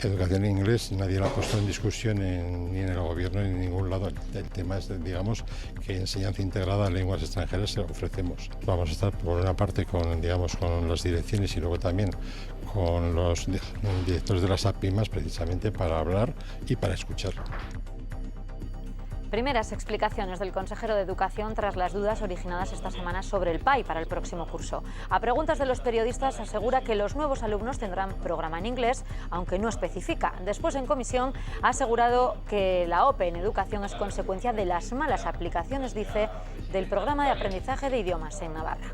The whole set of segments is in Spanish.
Educación en inglés nadie lo ha puesto en discusión ni en el gobierno ni en ningún lado. El tema es, digamos, que enseñanza integrada a lenguas extranjeras se lo ofrecemos. Vamos a estar por una parte con las direcciones y luego también con los directores de las APIMAS precisamente para hablar y para escuchar. Primeras explicaciones del consejero de Educación tras las dudas originadas esta semana sobre el PAI para el próximo curso. A preguntas de los periodistas asegura que los nuevos alumnos tendrán programa en inglés, aunque no especifica. Después, en comisión, ha asegurado que la OPE en educación es consecuencia de las malas aplicaciones, dice, del programa de aprendizaje de idiomas en Navarra.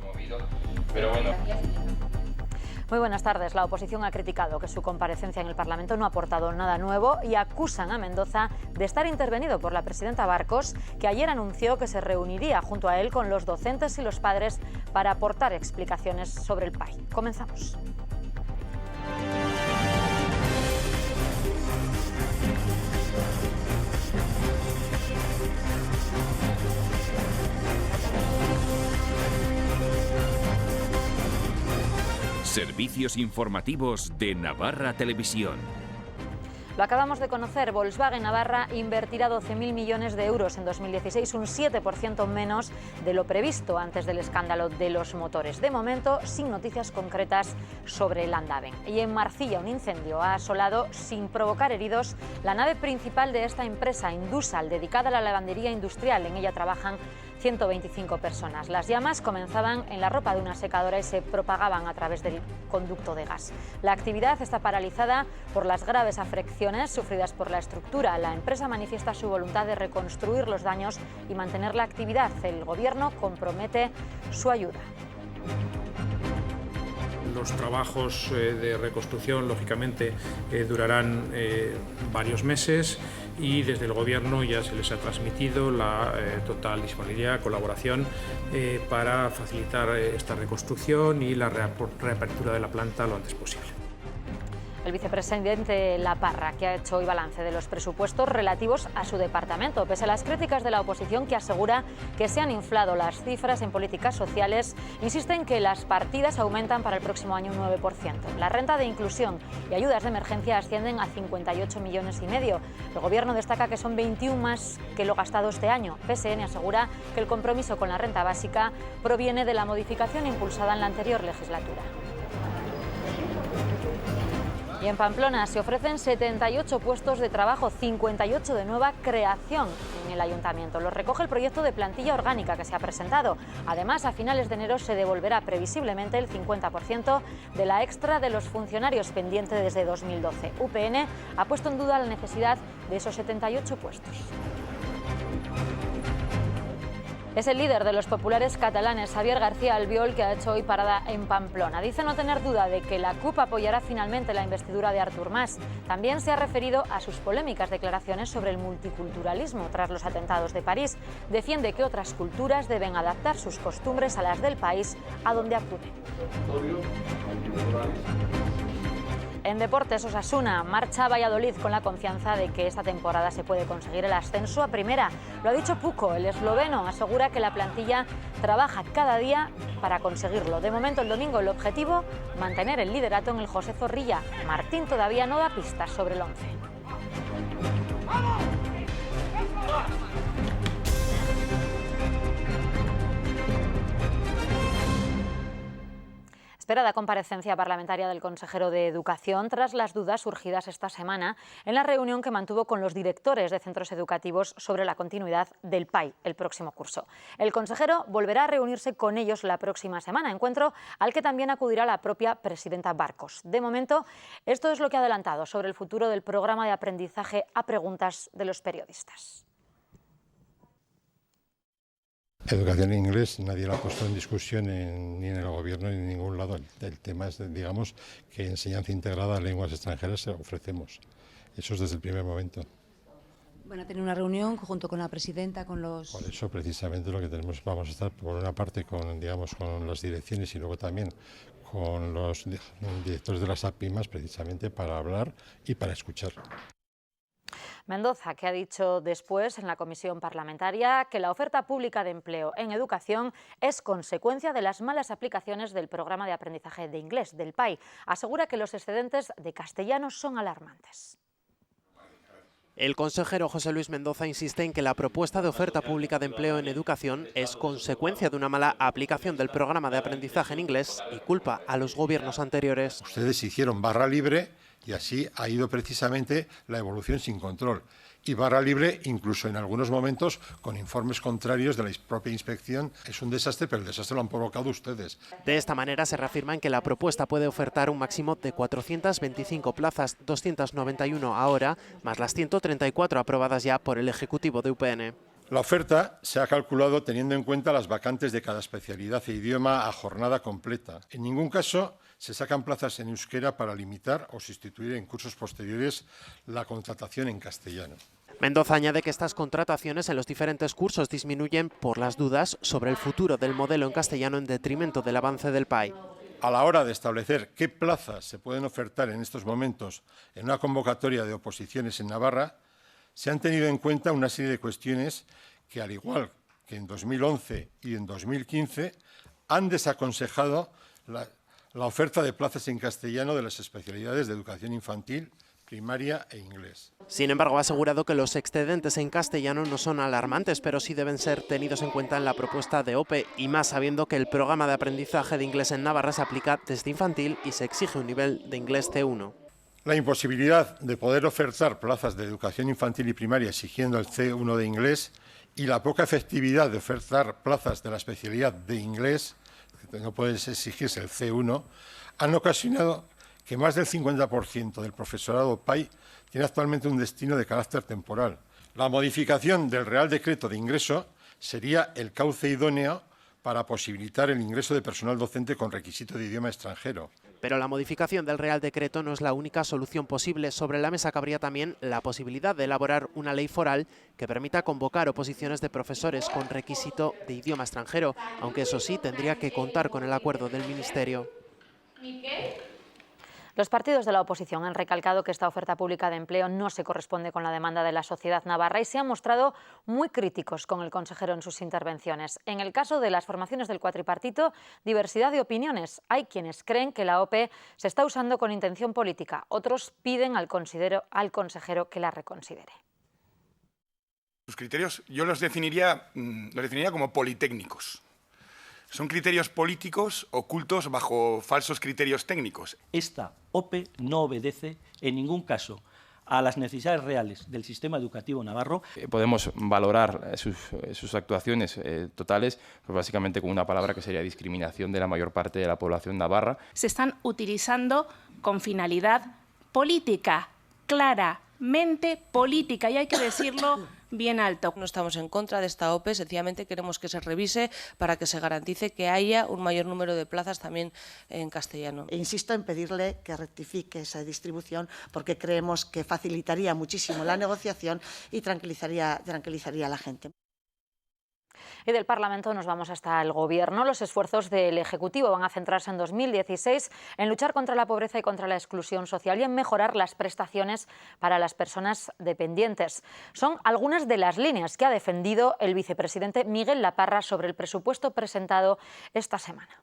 Muy buenas tardes. La oposición ha criticado que su comparecencia en el Parlamento no ha aportado nada nuevo y acusan a Mendoza de estar intervenido por la presidenta Barcos, que ayer anunció que se reuniría junto a él con los docentes y los padres para aportar explicaciones sobre el PAI. Comenzamos. Servicios informativos de Navarra Televisión. Lo acabamos de conocer, Volkswagen Navarra invertirá 12.000 millones de euros en 2016, un 7% menos de lo previsto antes del escándalo de los motores. De momento, sin noticias concretas sobre el Andaven. Y en Marcilla, un incendio ha asolado, sin provocar heridos, la nave principal de esta empresa, Indusal, dedicada a la lavandería industrial. En ella trabajan 125 personas. Las llamas comenzaban en la ropa de una secadora y se propagaban a través del conducto de gas. La actividad está paralizada por las graves afecciones sufridas por la estructura. La empresa manifiesta su voluntad de reconstruir los daños y mantener la actividad. El Gobierno compromete su ayuda. Los trabajos de reconstrucción, lógicamente, durarán varios meses y desde el Gobierno ya se les ha transmitido la total disponibilidad, colaboración para facilitar esta reconstrucción y la reapertura de la planta lo antes posible. El vicepresidente La Parra, que ha hecho hoy balance de los presupuestos relativos a su departamento, pese a las críticas de la oposición, que asegura que se han inflado las cifras en políticas sociales, insiste en que las partidas aumentan para el próximo año un 9%. La renta de inclusión y ayudas de emergencia ascienden a 58,5 millones. El Gobierno destaca que son 21 más que lo gastado este año. PSN asegura que el compromiso con la renta básica proviene de la modificación impulsada en la anterior legislatura. Y en Pamplona se ofrecen 78 puestos de trabajo, 58 de nueva creación en el ayuntamiento. Los recoge el proyecto de plantilla orgánica que se ha presentado. Además, a finales de enero se devolverá previsiblemente el 50% de la extra de los funcionarios pendiente desde 2012. UPN ha puesto en duda la necesidad de esos 78 puestos. Es el líder de los populares catalanes, Javier García Albiol, que ha hecho hoy parada en Pamplona. Dice no tener duda de que la CUP apoyará finalmente la investidura de Artur Mas. También se ha referido a sus polémicas declaraciones sobre el multiculturalismo tras los atentados de París. Defiende que otras culturas deben adaptar sus costumbres a las del país a donde acuden. En deportes, Osasuna marcha a Valladolid con la confianza de que esta temporada se puede conseguir el ascenso a primera. Lo ha dicho Puco, el esloveno, asegura que la plantilla trabaja cada día para conseguirlo. De momento, el domingo, el objetivo, mantener el liderato en el José Zorrilla. Martín todavía no da pistas sobre el 11. Esperada comparecencia parlamentaria del consejero de Educación tras las dudas surgidas esta semana en la reunión que mantuvo con los directores de centros educativos sobre la continuidad del PAI el próximo curso. El consejero volverá a reunirse con ellos la próxima semana, encuentro al que también acudirá la propia presidenta Barcos. De momento, esto es lo que ha adelantado sobre el futuro del programa de aprendizaje a preguntas de los periodistas. Educación en inglés nadie lo ha puesto en discusión ni en el gobierno ni en ningún lado. El tema es, digamos, que enseñanza integrada a lenguas extranjeras se lo ofrecemos. Eso es desde el primer momento. Van a tener una reunión junto con la presidenta, con los... Por eso precisamente lo que tenemos, vamos a estar por una parte con las direcciones y luego también con los directores de las APIMAS precisamente para hablar y para escuchar. Mendoza, que ha dicho después en la comisión parlamentaria que la oferta pública de empleo en educación es consecuencia de las malas aplicaciones del programa de aprendizaje de inglés del PAI. Asegura que los excedentes de castellano son alarmantes. El consejero José Luis Mendoza insiste en que la propuesta de oferta pública de empleo en educación es consecuencia de una mala aplicación del programa de aprendizaje en inglés y culpa a los gobiernos anteriores. Ustedes hicieron barra libre y así ha ido precisamente la evolución sin control. Y barra libre incluso en algunos momentos con informes contrarios de la propia inspección. Es un desastre, pero el desastre lo han provocado ustedes. De esta manera se reafirma en que la propuesta puede ofertar un máximo de 425 plazas, 291 ahora, más las 134 aprobadas ya por el Ejecutivo de UPN. La oferta se ha calculado teniendo en cuenta las vacantes de cada especialidad e idioma a jornada completa. En ningún caso se sacan plazas en euskera para limitar o sustituir en cursos posteriores la contratación en castellano. Mendoza añade que estas contrataciones en los diferentes cursos disminuyen por las dudas sobre el futuro del modelo en castellano en detrimento del avance del PAI. A la hora de establecer qué plazas se pueden ofertar en estos momentos en una convocatoria de oposiciones en Navarra, se han tenido en cuenta una serie de cuestiones que, al igual que en 2011 y en 2015, han desaconsejado la oferta de plazas en castellano de las especialidades de educación infantil, primaria e inglés. Sin embargo, ha asegurado que los excedentes en castellano no son alarmantes, pero sí deben ser tenidos en cuenta en la propuesta de OPE, y más sabiendo que el programa de aprendizaje de inglés en Navarra se aplica desde infantil y se exige un nivel de inglés C1. La imposibilidad de poder ofertar plazas de educación infantil y primaria exigiendo el C1 de inglés y la poca efectividad de ofertar plazas de la especialidad de inglés, que no puede exigirse el C1, han ocasionado que más del 50% del profesorado PAI tiene actualmente un destino de carácter temporal. La modificación del Real Decreto de Ingreso sería el cauce idóneo para posibilitar el ingreso de personal docente con requisito de idioma extranjero. Pero la modificación del Real Decreto no es la única solución posible. Sobre la mesa cabría también la posibilidad de elaborar una ley foral que permita convocar oposiciones de profesores con requisito de idioma extranjero, aunque eso sí tendría que contar con el acuerdo del Ministerio. Los partidos de la oposición han recalcado que esta oferta pública de empleo no se corresponde con la demanda de la sociedad navarra y se han mostrado muy críticos con el consejero en sus intervenciones. En el caso de las formaciones del cuatripartito, diversidad de opiniones. Hay quienes creen que la OPE se está usando con intención política. Otros piden al consejero que la reconsidere. Sus criterios yo los definiría como politécnicos. Son criterios políticos ocultos bajo falsos criterios técnicos. Esta OPE no obedece en ningún caso a las necesidades reales del sistema educativo navarro. Podemos valorar sus actuaciones totales, pues básicamente con una palabra que sería discriminación de la mayor parte de la población navarra. Se están utilizando con finalidad política, claramente política, y hay que decirlo bien alto. No estamos en contra de esta OPE, sencillamente queremos que se revise para que se garantice que haya un mayor número de plazas también en castellano. E insisto en pedirle que rectifique esa distribución porque creemos que facilitaría muchísimo la negociación y tranquilizaría a la gente. Y del Parlamento nos vamos hasta el Gobierno. Los esfuerzos del Ejecutivo van a centrarse en 2016 en luchar contra la pobreza y contra la exclusión social y en mejorar las prestaciones para las personas dependientes. Son algunas de las líneas que ha defendido el vicepresidente Miguel Laparra sobre el presupuesto presentado esta semana.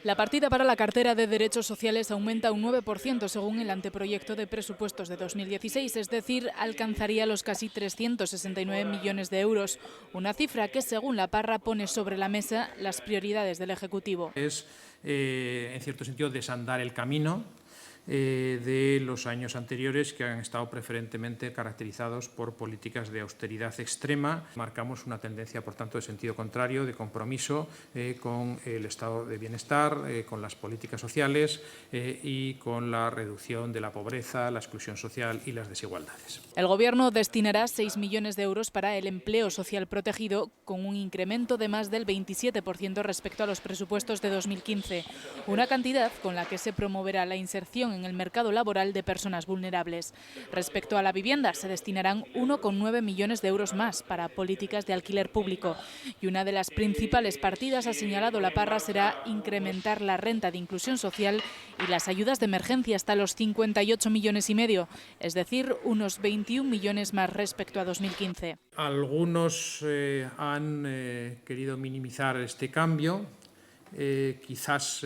La partida para la cartera de Derechos Sociales aumenta un 9% según el anteproyecto de presupuestos de 2016, es decir, alcanzaría los casi 369 millones de euros, una cifra que, según Laparra, pone sobre la mesa las prioridades del Ejecutivo. Es, en cierto sentido, desandar el camino de los años anteriores, que han estado preferentemente caracterizados por políticas de austeridad extrema. Marcamos una tendencia, por tanto, de sentido contrario, de compromiso con el estado de bienestar, con las políticas sociales y con la reducción de la pobreza, la exclusión social y las desigualdades. El Gobierno destinará 6 millones de euros para el empleo social protegido, con un incremento de más del 27% respecto a los presupuestos de 2015, una cantidad con la que se promoverá la inserción inserción en el mercado laboral de personas vulnerables. Respecto a la vivienda, se destinarán 1,9 millones de euros más para políticas de alquiler público. Y una de las principales partidas, ha señalado La Parra, será incrementar la renta de inclusión social y las ayudas de emergencia hasta los 58,5 millones, es decir, unos 21 millones más respecto a 2015. Algunos han querido minimizar este cambio, quizás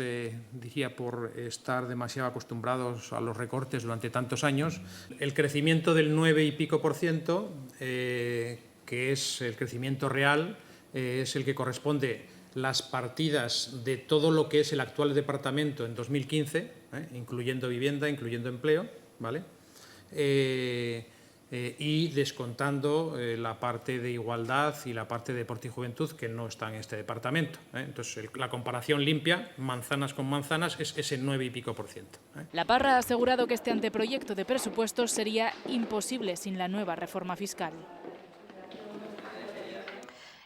diría por estar demasiado acostumbrados a los recortes durante tantos años. El crecimiento del 9 y pico %, que es el crecimiento real, es el que corresponde las partidas de todo lo que es el actual departamento en 2015, incluyendo vivienda, incluyendo empleo, ¿vale? Y descontando la parte de igualdad y la parte de deporte y juventud, que no está en este departamento. Entonces, la comparación limpia, manzanas con manzanas, es ese 9 y pico %. La Parra ha asegurado que este anteproyecto de presupuestos sería imposible sin la nueva reforma fiscal.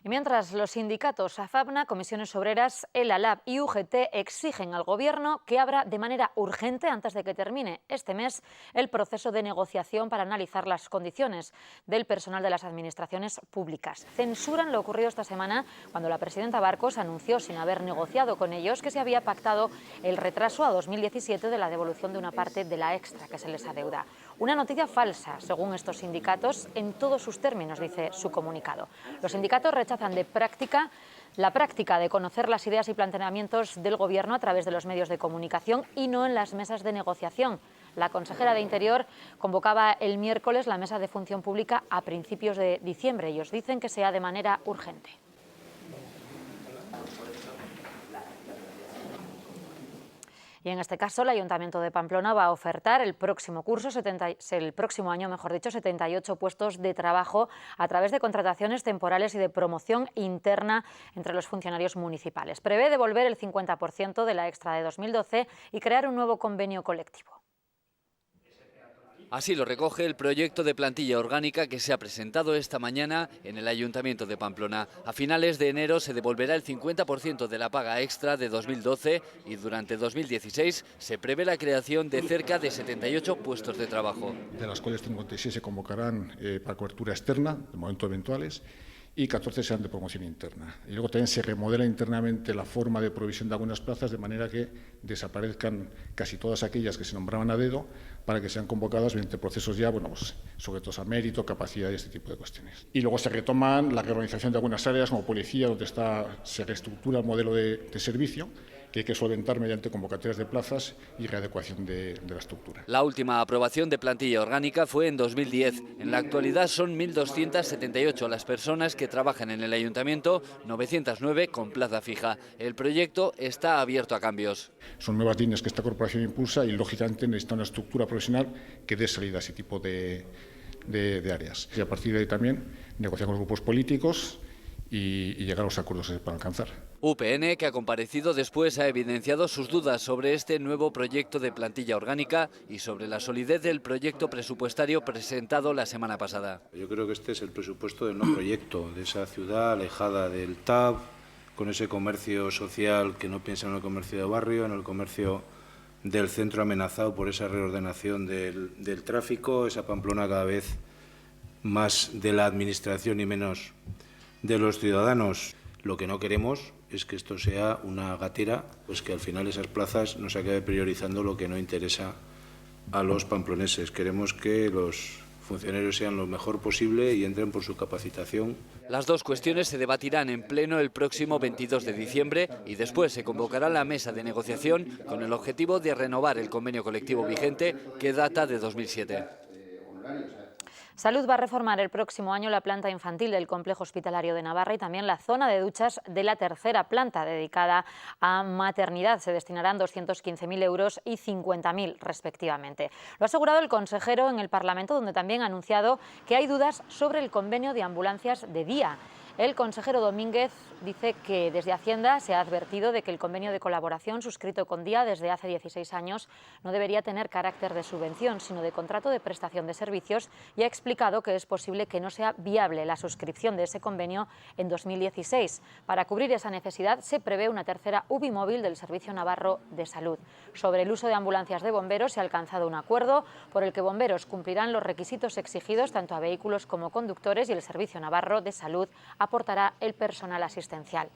Y mientras los sindicatos AFAPNA, Comisiones Obreras, el ALAB y UGT exigen al Gobierno que abra de manera urgente, antes de que termine este mes, el proceso de negociación para analizar las condiciones del personal de las administraciones públicas. Censuran lo ocurrido esta semana cuando la presidenta Barcos anunció, sin haber negociado con ellos, que se había pactado el retraso a 2017 de la devolución de una parte de la extra que se les adeuda. Una noticia falsa, según estos sindicatos, en todos sus términos, dice su comunicado. Los sindicatos rechazan la práctica de conocer las ideas y planteamientos del Gobierno a través de los medios de comunicación y no en las mesas de negociación. La consejera de Interior convocaba el miércoles la mesa de función pública a principios de diciembre. Ellos dicen que sea de manera urgente. Y en este caso, el Ayuntamiento de Pamplona va a ofertar el próximo año, 78 puestos de trabajo a través de contrataciones temporales y de promoción interna entre los funcionarios municipales. Prevé devolver el 50% de la extra de 2012 y crear un nuevo convenio colectivo. Así lo recoge el proyecto de plantilla orgánica que se ha presentado esta mañana en el Ayuntamiento de Pamplona. A finales de enero se devolverá el 50% de la paga extra de 2012 y durante 2016 se prevé la creación de cerca de 78 puestos de trabajo. De las cuales 56 se convocarán para cobertura externa, de momento eventuales, y 14 serán de promoción interna. Y luego también se remodela internamente la forma de provisión de algunas plazas, de manera que desaparezcan casi todas aquellas que se nombraban a dedo, para que sean convocadas mediante procesos ya, sujetos a mérito, capacidad y este tipo de cuestiones. Y luego se retoman la reorganización de algunas áreas, como policía, donde se reestructura el modelo de servicio, que hay que solventar mediante convocatorias de plazas y readecuación de la estructura. La última aprobación de plantilla orgánica fue en 2010. En la actualidad son 1.278 las personas que trabajan en el Ayuntamiento, 909 con plaza fija. El proyecto está abierto a cambios. Son nuevas líneas que esta corporación impulsa y, lógicamente, necesita una estructura profesional que dé salida a ese tipo de áreas. Y a partir de ahí también negociar con los grupos políticos y llegar a los acuerdos para alcanzar. UPN, que ha comparecido después, ha evidenciado sus dudas sobre este nuevo proyecto de plantilla orgánica y sobre la solidez del proyecto presupuestario presentado la semana pasada. Yo creo que este es el presupuesto del no proyecto, de esa ciudad alejada del TAV, con ese comercio social que no piensa en el comercio de barrio, en el comercio del centro amenazado por esa reordenación del tráfico, esa Pamplona cada vez más de la administración y menos de los ciudadanos. Lo que no queremos es que esto sea una gatera, pues que al final esas plazas no se acabe priorizando lo que no interesa a los pamploneses. Queremos que los funcionarios sean lo mejor posible y entren por su capacitación. Las dos cuestiones se debatirán en pleno el próximo 22 de diciembre y después se convocará la mesa de negociación con el objetivo de renovar el convenio colectivo vigente que data de 2007. Salud va a reformar el próximo año la planta infantil del Complejo Hospitalario de Navarra y también la zona de duchas de la tercera planta dedicada a maternidad. Se destinarán 215.000 euros y 50.000 respectivamente. Lo ha asegurado el consejero en el Parlamento, donde también ha anunciado que hay dudas sobre el convenio de ambulancias de día. El consejero Domínguez dice que desde Hacienda se ha advertido de que el convenio de colaboración suscrito con Día desde hace 16 años no debería tener carácter de subvención, sino de contrato de prestación de servicios, y ha explicado que es posible que no sea viable la suscripción de ese convenio en 2016. Para cubrir esa necesidad se prevé una tercera UBI móvil del Servicio Navarro de Salud. Sobre el uso de ambulancias de bomberos se ha alcanzado un acuerdo por el que bomberos cumplirán los requisitos exigidos tanto a vehículos como conductores, y el Servicio Navarro de Salud aportará el personal asistencial.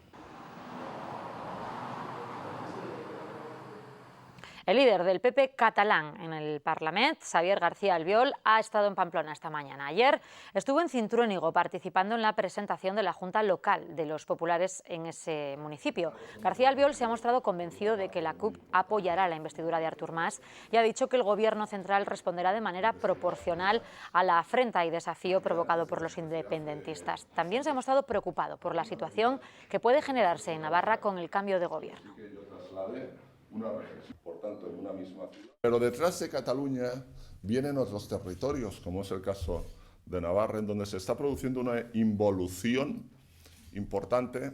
El líder del PP catalán en el Parlament, Xavier García Albiol, ha estado en Pamplona esta mañana. Ayer estuvo en Cintruénigo participando en la presentación de la Junta Local de los Populares en ese municipio. García Albiol se ha mostrado convencido de que la CUP apoyará la investidura de Artur Mas y ha dicho que el Gobierno central responderá de manera proporcional a la afrenta y desafío provocado por los independentistas. También se ha mostrado preocupado por la situación que puede generarse en Navarra con el cambio de gobierno. Por tanto, en una misma ciudad. Pero detrás de Cataluña vienen otros territorios, como es el caso de Navarra, en donde se está produciendo una involución importante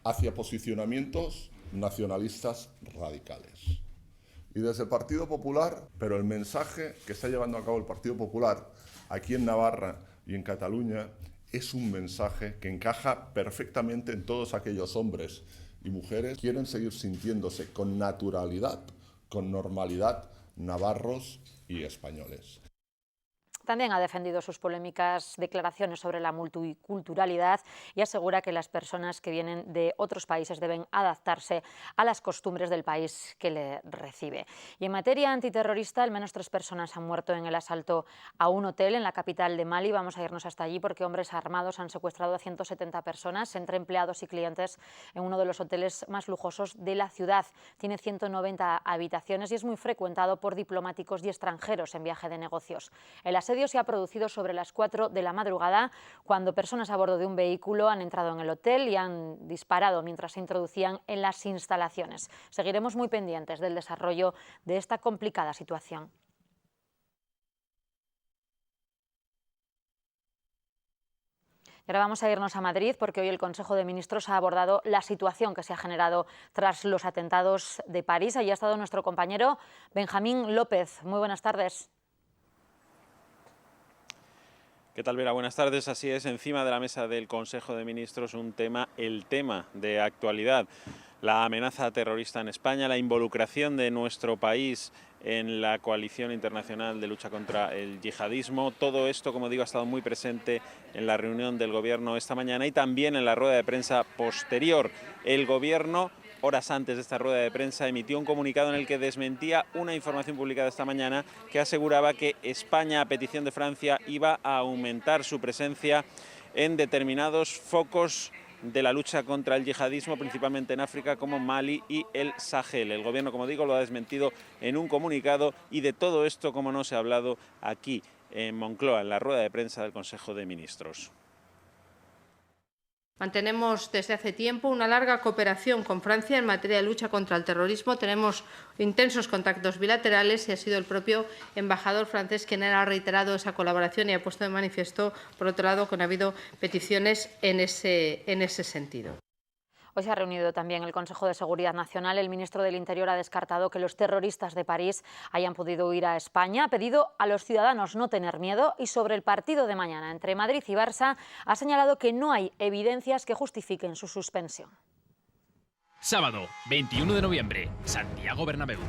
hacia posicionamientos nacionalistas radicales. Y desde el Partido Popular, pero el mensaje que está llevando a cabo el Partido Popular aquí en Navarra y en Cataluña es un mensaje que encaja perfectamente en todos aquellos hombres y mujeres que quieren seguir sintiéndose con naturalidad, con normalidad, navarros y españoles. También ha defendido sus polémicas declaraciones sobre la multiculturalidad y asegura que las personas que vienen de otros países deben adaptarse a las costumbres del país que le recibe. Y en materia antiterrorista, al menos 3 personas han muerto en el asalto a un hotel en la capital de Mali. Vamos a irnos hasta allí porque hombres armados han secuestrado a 170 personas, entre empleados y clientes, en uno de los hoteles más lujosos de la ciudad. Tiene 190 habitaciones y es muy frecuentado por diplomáticos y extranjeros en viaje de negocios. El asedio se ha producido sobre las 4 de la madrugada, cuando personas a bordo de un vehículo han entrado en el hotel y han disparado mientras se introducían en las instalaciones. Seguiremos muy pendientes del desarrollo de esta complicada situación. Y ahora vamos a irnos a Madrid porque hoy el Consejo de Ministros ha abordado la situación que se ha generado tras los atentados de París. Allí ha estado nuestro compañero Benjamín López. Muy buenas tardes. ¿Qué tal, Vera? Buenas tardes. Así es, encima de la mesa del Consejo de Ministros el tema de actualidad, la amenaza terrorista en España, la involucración de nuestro país en la coalición internacional de lucha contra el yihadismo. Todo esto, como digo, ha estado muy presente en la reunión del Gobierno esta mañana y también en la rueda de prensa posterior. El Gobierno, horas antes de esta rueda de prensa, emitió un comunicado en el que desmentía una información publicada esta mañana que aseguraba que España, a petición de Francia, iba a aumentar su presencia en determinados focos de la lucha contra el yihadismo, principalmente en África, como Mali y el Sahel. El Gobierno, como digo, lo ha desmentido en un comunicado, y de todo esto, como no, se ha hablado aquí en Moncloa, en la rueda de prensa del Consejo de Ministros. Mantenemos desde hace tiempo una larga cooperación con Francia en materia de lucha contra el terrorismo. Tenemos intensos contactos bilaterales y ha sido el propio embajador francés quien ha reiterado esa colaboración y ha puesto de manifiesto, por otro lado, que no ha habido peticiones en ese sentido. Hoy se ha reunido también el Consejo de Seguridad Nacional. El ministro del Interior ha descartado que los terroristas de París hayan podido huir a España. Ha pedido a los ciudadanos no tener miedo y sobre el partido de mañana entre Madrid y Barça ha señalado que no hay evidencias que justifiquen su suspensión. Sábado, 21 de noviembre, Santiago Bernabéu.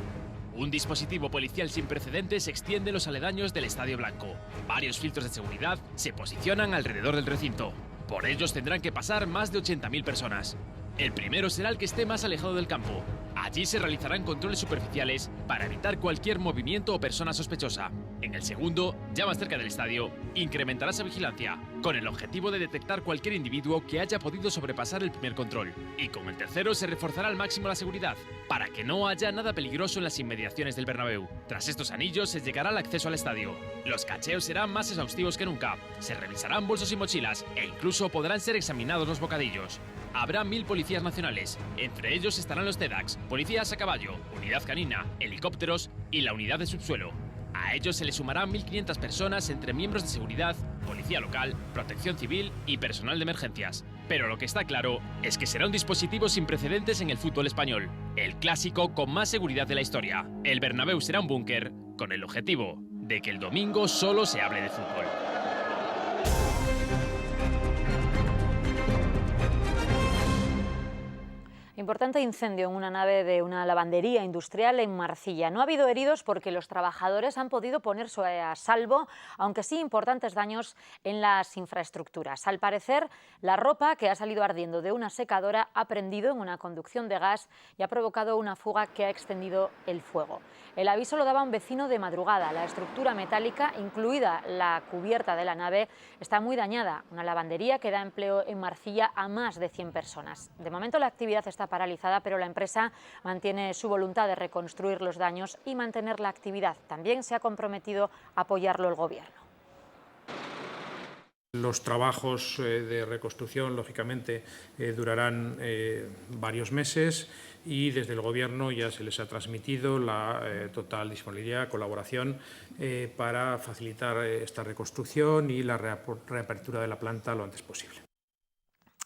Un dispositivo policial sin precedentes se extiende en los aledaños del Estadio Blanco. Varios filtros de seguridad se posicionan alrededor del recinto. Por ellos tendrán que pasar más de 80.000 personas. El primero será el que esté más alejado del campo. Allí se realizarán controles superficiales para evitar cualquier movimiento o persona sospechosa. En el segundo, ya más cerca del estadio, incrementará esa vigilancia, con el objetivo de detectar cualquier individuo que haya podido sobrepasar el primer control. Y con el tercero se reforzará al máximo la seguridad, para que no haya nada peligroso en las inmediaciones del Bernabéu. Tras estos anillos se llegará al acceso al estadio. Los cacheos serán más exhaustivos que nunca. Se revisarán bolsos y mochilas e incluso podrán ser examinados los bocadillos. Habrá 1000 policías nacionales. Entre ellos estarán los TEDx, policías a caballo, unidad canina, helicópteros y la unidad de subsuelo. A ellos se les sumarán 1.500 personas entre miembros de seguridad, policía local, protección civil y personal de emergencias. Pero lo que está claro es que será un dispositivo sin precedentes en el fútbol español, el clásico con más seguridad de la historia. El Bernabéu será un búnker con el objetivo de que el domingo solo se hable de fútbol. Importante incendio en una nave de una lavandería industrial en Marcilla. No ha habido heridos porque los trabajadores han podido ponerse a salvo, aunque sí importantes daños en las infraestructuras. Al parecer, la ropa que ha salido ardiendo de una secadora ha prendido en una conducción de gas y ha provocado una fuga que ha extendido el fuego. El aviso lo daba un vecino de madrugada. La estructura metálica, incluida la cubierta de la nave, está muy dañada. Una lavandería que da empleo en Marcilla a más de 100 personas. De momento la actividad está paralizada, pero la empresa mantiene su voluntad de reconstruir los daños y mantener la actividad. También se ha comprometido a apoyarlo el Gobierno. Los trabajos de reconstrucción, lógicamente, durarán varios meses y desde el Gobierno ya se les ha transmitido la total disponibilidad, colaboración para facilitar esta reconstrucción y la reapertura de la planta lo antes posible.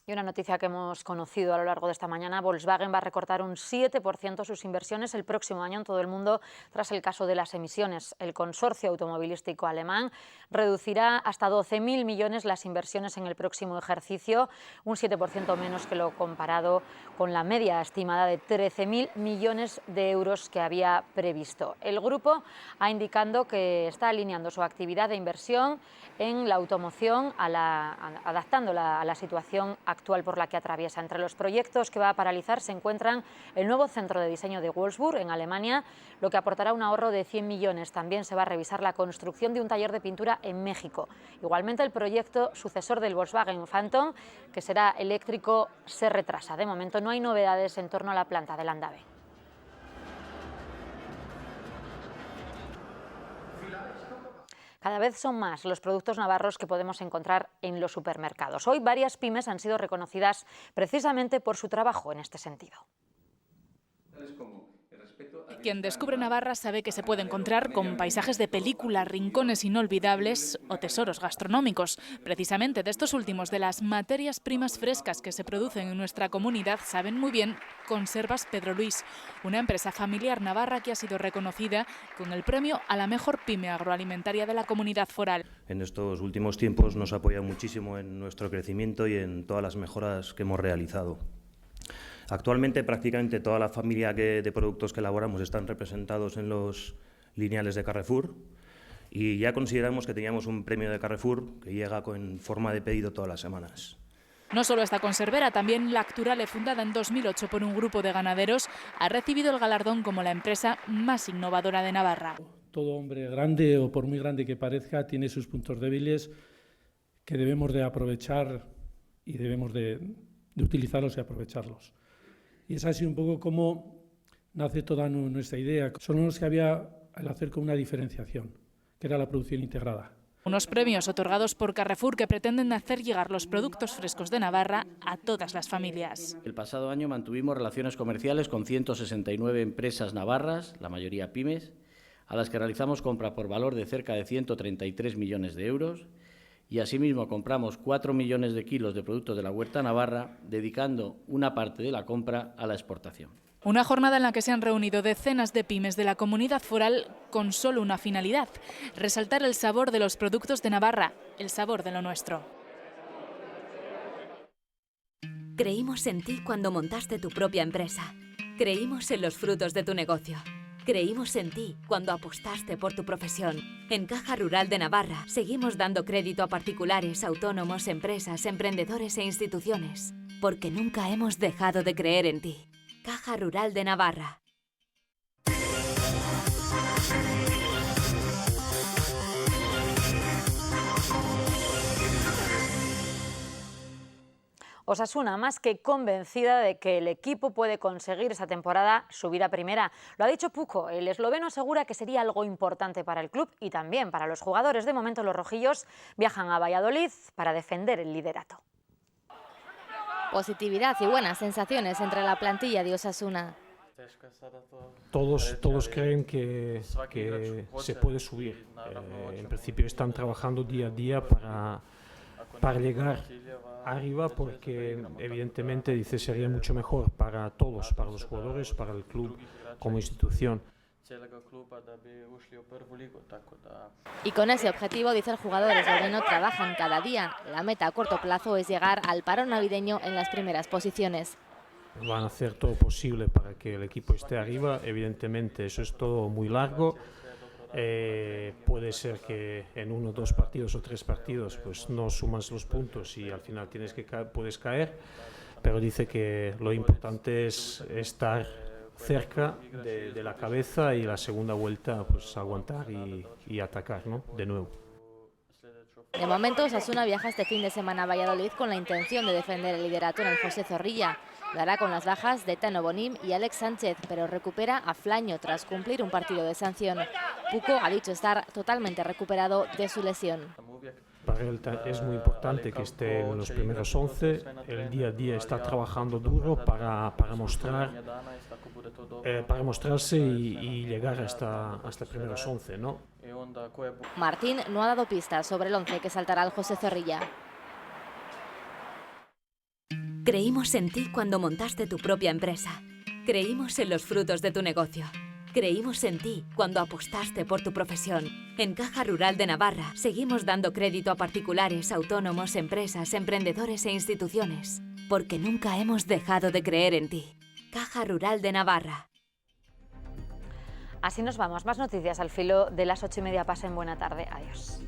Y una noticia que hemos conocido a lo largo de esta mañana: Volkswagen va a recortar un 7% sus inversiones el próximo año en todo el mundo tras el caso de las emisiones. El consorcio automovilístico alemán reducirá hasta 12.000 millones las inversiones en el próximo ejercicio, un 7% menos que lo comparado con la media estimada de 13.000 millones de euros que había previsto. El grupo ha indicado que está alineando su actividad de inversión en la automoción adaptándola a la situación actual por la que atraviesa. Entre los proyectos que va a paralizar se encuentran el nuevo centro de diseño de Wolfsburg, en Alemania, lo que aportará un ahorro de 100 millones. También se va a revisar la construcción de un taller de pintura en México. Igualmente, el proyecto sucesor del Volkswagen Phantom, que será eléctrico, se retrasa. De momento no hay novedades en torno a la planta de Landave. Cada vez son más los productos navarros que podemos encontrar en los supermercados. Hoy varias pymes han sido reconocidas precisamente por su trabajo en este sentido. Quien descubre Navarra sabe que se puede encontrar con paisajes de película, rincones inolvidables o tesoros gastronómicos. Precisamente de estos últimos, de las materias primas frescas que se producen en nuestra comunidad, saben muy bien Conservas Pedro Luis, una empresa familiar navarra que ha sido reconocida con el premio a la mejor pyme agroalimentaria de la comunidad foral. En estos últimos tiempos nos ha apoyado muchísimo en nuestro crecimiento y en todas las mejoras que hemos realizado. Actualmente prácticamente toda la familia de productos que elaboramos están representados en los lineales de Carrefour y ya consideramos que teníamos un premio de Carrefour que llega en forma de pedido todas las semanas. No solo esta conservera, también la Acturale, fundada en 2008 por un grupo de ganaderos, ha recibido el galardón como la empresa más innovadora de Navarra. Todo hombre grande, o por muy grande que parezca, tiene sus puntos débiles que debemos de aprovechar y debemos de utilizarlos y aprovecharlos. Y es así un poco como nace toda nuestra idea. Solo nos había el hacer con una diferenciación, que era la producción integrada. Unos premios otorgados por Carrefour que pretenden hacer llegar los productos frescos de Navarra a todas las familias. El pasado año mantuvimos relaciones comerciales con 169 empresas navarras, la mayoría pymes, a las que realizamos compra por valor de cerca de 133 millones de euros. Y asimismo compramos 4 millones de kilos de productos de la huerta navarra, dedicando una parte de la compra a la exportación. Una jornada en la que se han reunido decenas de pymes de la comunidad foral con solo una finalidad: resaltar el sabor de los productos de Navarra, el sabor de lo nuestro. Creímos en ti cuando montaste tu propia empresa. Creímos en los frutos de tu negocio. Creímos en ti cuando apostaste por tu profesión. En Caja Rural de Navarra seguimos dando crédito a particulares, autónomos, empresas, emprendedores e instituciones, porque nunca hemos dejado de creer en ti. Caja Rural de Navarra. Osasuna, más que convencida de que el equipo puede conseguir esa temporada subir a primera. Lo ha dicho Puco, el esloveno asegura que sería algo importante para el club y también para los jugadores. De momento los rojillos viajan a Valladolid para defender el liderato. Positividad y buenas sensaciones entre la plantilla de Osasuna. Todos creen que se puede subir. En principio están trabajando día a día para llegar arriba, porque evidentemente dice sería mucho mejor para todos, para los jugadores, para el club como institución. Y con ese objetivo, dice el jugador esloveno, trabajan cada día. La meta a corto plazo es llegar al paro navideño en las primeras posiciones. Van a hacer todo posible para que el equipo esté arriba. Evidentemente eso es todo muy largo. Puede ser que en 1, 2 partidos o 3 partidos pues no sumas los puntos y al final puedes caer, pero dice que lo importante es estar cerca de la cabeza y la segunda vuelta pues aguantar y atacar, ¿no? De nuevo. De momento, Osasuna viaja este fin de semana a Valladolid con la intención de defender el liderato en el José Zorrilla. Lo hará con las bajas de Tano Bonim y Alex Sánchez, pero recupera a Flaño tras cumplir un partido de sanción. Puco ha dicho estar totalmente recuperado de su lesión. Para él es muy importante que esté en los primeros 11. El día a día está trabajando duro para mostrarse y llegar hasta primeros 11, ¿no? Martín no ha dado pistas sobre el 11 que saltará al José Zorrilla. Creímos en ti cuando montaste tu propia empresa. Creímos en los frutos de tu negocio. Creímos en ti cuando apostaste por tu profesión. En Caja Rural de Navarra seguimos dando crédito a particulares, autónomos, empresas, emprendedores e instituciones. Porque nunca hemos dejado de creer en ti. Caja Rural de Navarra. Así nos vamos. Más noticias al filo de las 8:30. Pasen buena tarde. Adiós.